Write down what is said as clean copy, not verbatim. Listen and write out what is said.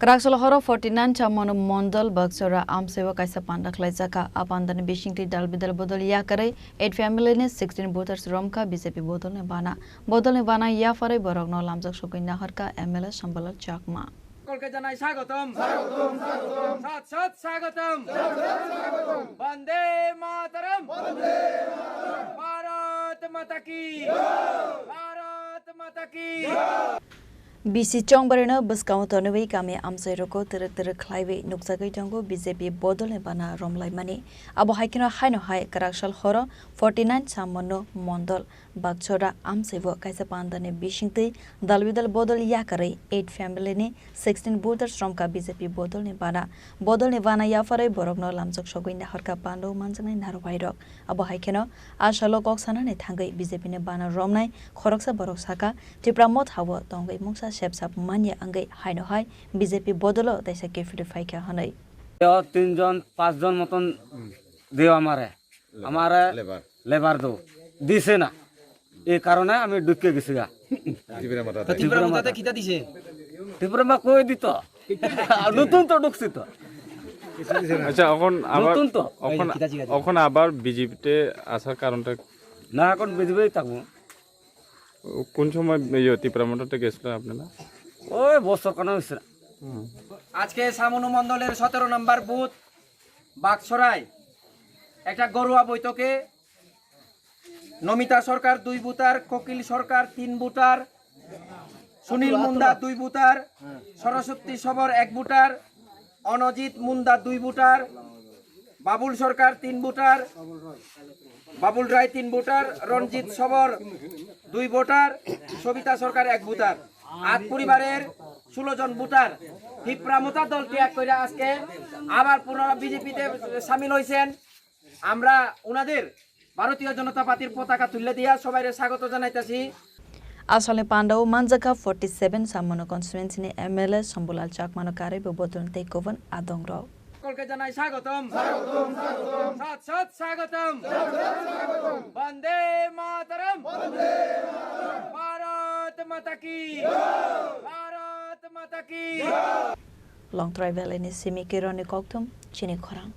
Kraksal Horo 49 Chawmanu Mandal Bagcherra Amchaio Kaisa Panda Khlaijakha Pandani Bisingtwi Dalbidal Bodol Yakarwi 8 family ne 16 voters Romkha BJP Bodol ne Bana.Bodol Yapharwi Bohrokno Lamjaksagwi Naharkha MLA Sambulal Chakma জানাই স্বাগতম স্বাগতম স্বাগতম সাত সাত স্বাগতম স্বাগতম বন্দে মাতরম বন্দে মাতরম ভারত মাতা কি ভারত মাতা কি BC Chongbarino Buskau Tonui Kame Amchaio Tere Khlaiwe Nuksagwi Tongo BJP Bodol ne Bana Romlai Mani Abo Haikino Haino Hai Kraksal Horo 49 Chawmanu Mandal Bagcherra Amchaio Kaisa Pandani Bisingtwi Dalbidal Bodol Yakarwi 8 family ne 16 voters Romkha BJP Bodol ne Bana.Bodol ne Bana Yapharwi Bohrokno Lamjaksagwi Naharkha Panda Manjanai Naharkha Abo Haikino Ashalo Koksana ne Thangai BJP ne Bana Romnai Khorang Bohrokno Tripura Mot Hawa Tongai Mungsa Shepsap Manya Angai Haino Hai BJP Bodol Daisa Kefiri Faika Hanai. 3 জন 5 জন মতন দেও আমারে labour দো দিছে না এই কারণে আমি ঢুকে গেছি গা ত্রিপুরা মাতাতে কিটা দিছে ত্রিপুরা মা কই দিত নতুন তো ঢুকছি তো আচ্ছা এখন আবার বিজেপিতে আসার কারণটা না এখন বিজেপি থাকবো কোন সময় ত্রিপুরা মাতাতে গেছিলেন আপনারা ওই বছর কেন হয়েছে আজকে চawmanu মন্ডলের 17 নম্বর বুথ বাগছড়ায় একটা গরুয়া বৈঠকে নমিতা সরকার 2 বুথার কোকিল সরকার 3 বুথার সুনীল মুন্ডা 2 বুথার সরস্বতী সবর 1 বুথার অনজিত মুন্ডা 2 বুথার বাবুল সরকার 3 বুথার বাবুল রায় 3 বুথার রঞ্জিত সবর 2 ভোটার সবিতা সরকার 1 বুথার আট পরিবারের 16 জন ভোটার ত্রিপুরা মতা দল ত্যাগ করে আজকে আবার পুনরায় বিজেপিতে শামিল হয়েছেন আমরা ওনাদের ভারতীয় জনতা পার্টির পতাকা তুলে দিয়া সবাইকে স্বাগত জানাইতাছি Asale Panda Manjaka 47 Chawmanu constituency ne MLA Sambulal Chakmanu Kare Bodol Takeover Adongro সকলকে জানাই স্বাগতম স্বাগতম স্বাগতম সাত সাত স্বাগতম স্বাগতম বন্দে মাতরম বন্দে মাতরম ভারত মাতা কি ভারত মাতা কি Long travel in Simi Kironi Koktum Chini Khorang